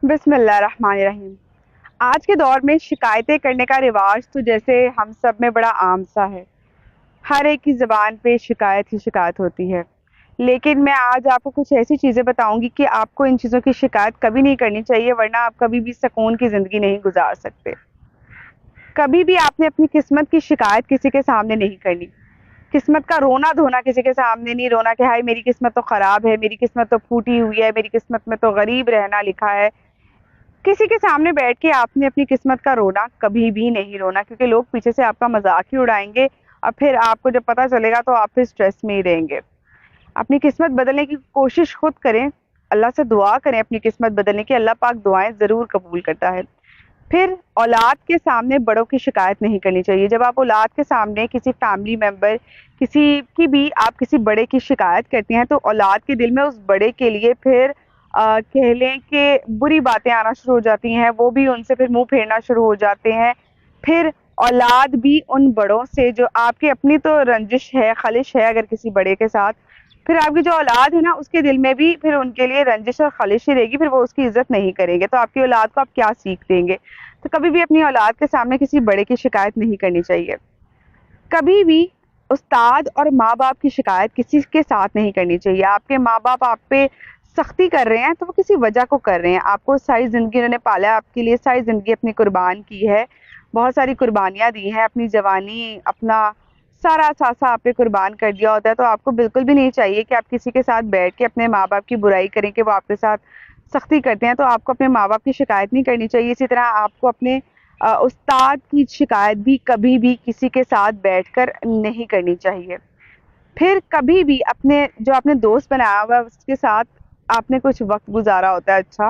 بسم اللہ الرحمن الرحیم۔ آج کے دور میں شکایتیں کرنے کا رواج تو جیسے ہم سب میں بڑا عام سا ہے۔ ہر ایک کی زبان پہ شکایت ہی شکایت ہوتی ہے، لیکن میں آج آپ کو کچھ ایسی چیزیں بتاؤں گی کہ آپ کو ان چیزوں کی شکایت کبھی نہیں کرنی چاہیے، ورنہ آپ کبھی بھی سکون کی زندگی نہیں گزار سکتے۔ کبھی بھی آپ نے اپنی قسمت کی شکایت کسی کے سامنے نہیں کرنی۔ قسمت کا رونا دھونا کسی کے سامنے نہیں رونا کہ ہائے میری قسمت تو خراب ہے، میری قسمت تو پھوٹی ہوئی ہے، میری قسمت میں تو غریب رہنا لکھا ہے۔ کسی کے سامنے بیٹھ کے آپ نے اپنی قسمت کا رونا کبھی بھی نہیں رونا، کیونکہ لوگ پیچھے سے آپ کا مذاق ہی اڑائیں گے، اور پھر آپ کو جب پتہ چلے گا تو آپ پھر اسٹریس میں ہی رہیں گے۔ اپنی قسمت بدلنے کی کوشش خود کریں، اللہ سے دعا کریں اپنی قسمت بدلنے کی، اللہ پاک دعائیں ضرور قبول کرتا ہے۔ پھر اولاد کے سامنے بڑوں کی شکایت نہیں کرنی چاہیے۔ جب آپ اولاد کے سامنے کسی فیملی ممبر کسی کی بھی آپ کسی بڑے کی شکایت کرتی ہیں تو اولاد کے دل میں اس بڑے کے لیے پھر کہہ لیں کہ بری باتیں آنا شروع ہو جاتی ہیں، وہ بھی ان سے پھر منہ پھیرنا شروع ہو جاتے ہیں۔ پھر اولاد بھی ان بڑوں سے، جو آپ کی اپنی تو رنجش ہے، خلش ہے اگر کسی بڑے کے ساتھ، پھر آپ کی جو اولاد ہے نا اس کے دل میں بھی پھر ان کے لیے رنجش اور خلش ہی رہے گی، پھر وہ اس کی عزت نہیں کریں گے، تو آپ کی اولاد کو آپ کیا سیکھ دیں گے؟ تو کبھی بھی اپنی اولاد کے سامنے کسی بڑے کی شکایت نہیں کرنی چاہیے۔ کبھی بھی استاد اور ماں باپ کی شکایت کسی کے ساتھ نہیں کرنی چاہیے۔ آپ کے ماں باپ آپ پہ سختی کر رہے ہیں تو وہ کسی وجہ کو کر رہے ہیں، آپ کو ساری زندگی انہوں نے پالا ہے، آپ کے لیے ساری زندگی اپنی قربان کی ہے، بہت ساری قربانیاں دی ہیں، اپنی جوانی اپنا سارا اثاثہ آپ پہ قربان کر دیا ہوتا ہے، تو آپ کو بالکل بھی نہیں چاہیے کہ آپ کسی کے ساتھ بیٹھ کے اپنے ماں باپ کی برائی کریں کہ وہ آپ کے ساتھ سختی کرتے ہیں۔ تو آپ کو اپنے ماں باپ کی شکایت نہیں کرنی چاہیے۔ اسی طرح آپ کو اپنے استاد کی شکایت بھی کبھی بھی کسی کے ساتھ بیٹھ کر نہیں کرنی چاہیے۔ پھر کبھی بھی جو آپ نے دوست بنایا ہوا ہے اس کے ساتھ آپ نے کچھ وقت گزارا ہوتا ہے،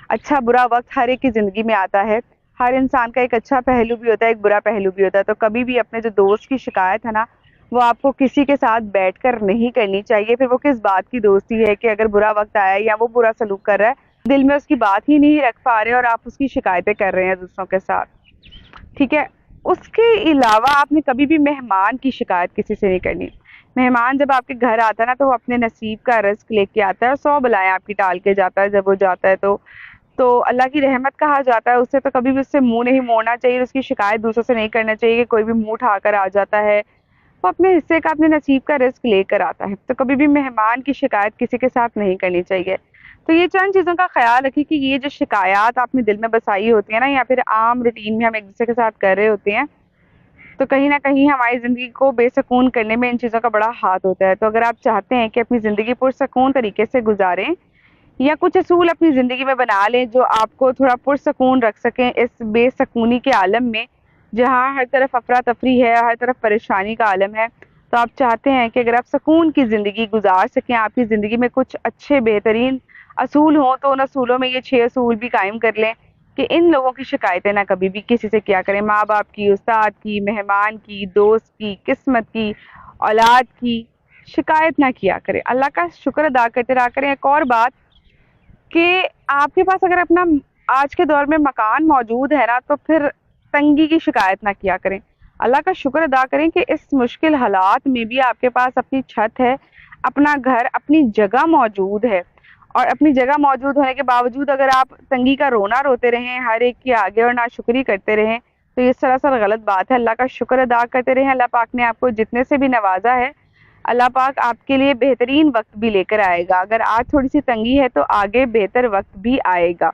اچھا برا وقت ہر ایک کی زندگی میں آتا ہے، ہر انسان کا ایک اچھا پہلو بھی ہوتا ہے، ایک برا پہلو بھی ہوتا ہے، تو کبھی بھی اپنے جو دوست کی شکایت ہے نا وہ آپ کو کسی کے ساتھ بیٹھ کر نہیں کرنی چاہیے۔ پھر وہ کس بات کی دوستی ہے کہ اگر برا وقت آیا یا وہ برا سلوک کر رہا ہے، دل میں اس کی بات ہی نہیں رکھ پا رہے اور آپ اس کی شکایتیں کر رہے ہیں دوسروں کے ساتھ، ٹھیک ہے؟ اس کے علاوہ آپ نے کبھی بھی مہمان کی شکایت کسی سے نہیں کرنی۔ مہمان جب آپ کے گھر آتا ہے نا تو وہ اپنے نصیب کا رزق لے کے آتا ہے اور 100 بلائیں آپ کی ٹال کے جاتا ہے جب وہ جاتا ہے، تو اللہ کی رحمت کہا جاتا ہے اسے، تو کبھی بھی اس سے منہ نہیں موڑنا چاہیے، اس کی شکایت دوسروں سے نہیں کرنا چاہیے کہ کوئی بھی منہ اٹھا کر آ جاتا ہے، وہ اپنے حصے کا اپنے نصیب کا رزق لے کر آتا ہے، تو کبھی بھی مہمان کی شکایت کسی کے ساتھ نہیں کرنی چاہیے۔ تو یہ چند چیزوں کا خیال رکھیے کہ یہ جو شکایات آپ نے دل میں بسائی ہوتی ہیں نا، یا پھر عام روٹین میں ہم ایک دوسرے کے ساتھ کر رہے ہوتے ہیں، تو کہیں نہ کہیں ہماری زندگی کو بے سکون کرنے میں ان چیزوں کا بڑا ہاتھ ہوتا ہے۔ تو اگر آپ چاہتے ہیں کہ اپنی زندگی پرسکون طریقے سے گزاریں، یا کچھ اصول اپنی زندگی میں بنا لیں جو آپ کو تھوڑا پرسکون رکھ سکیں اس بے سکونی کے عالم میں، جہاں ہر طرف افراتفری ہے، ہر طرف پریشانی کا عالم ہے، تو آپ چاہتے ہیں کہ اگر آپ سکون کی زندگی گزار سکیں، آپ کی زندگی میں کچھ اچھے بہترین اصول ہوں، تو ان اصولوں میں یہ 6 اصول بھی قائم کر لیں کہ ان لوگوں کی شکایتیں نہ کبھی بھی کسی سے کیا کریں، ماں باپ کی، استاد کی، مہمان کی، دوست کی، قسمت کی، اولاد کی شکایت نہ کیا کریں، اللہ کا شکر ادا کرتے رہا کریں۔ ایک اور بات کہ آپ کے پاس اگر اپنا آج کے دور میں مکان موجود ہے نا تو پھر تنگی کی شکایت نہ کیا کریں، اللہ کا شکر ادا کریں کہ اس مشکل حالات میں بھی آپ کے پاس اپنی چھت ہے، اپنا گھر، اپنی جگہ موجود ہے، اور اپنی جگہ موجود ہونے کے باوجود اگر آپ تنگی کا رونا روتے رہیں ہر ایک کے آگے اور ناشکری کرتے رہیں تو یہ سراسر غلط بات ہے۔ اللہ کا شکر ادا کرتے رہیں، اللہ پاک نے آپ کو جتنے سے بھی نوازا ہے، اللہ پاک آپ کے لیے بہترین وقت بھی لے کر آئے گا، اگر آج تھوڑی سی تنگی ہے تو آگے بہتر وقت بھی آئے گا۔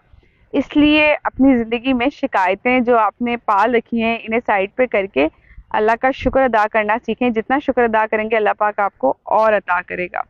اس لیے اپنی زندگی میں شکایتیں جو آپ نے پال رکھی ہیں انہیں سائڈ پہ کر کے اللہ کا شکر ادا کرنا سیکھیں، جتنا شکر ادا کریں گے اللہ پاک آپ کو اور عطا کرے گا۔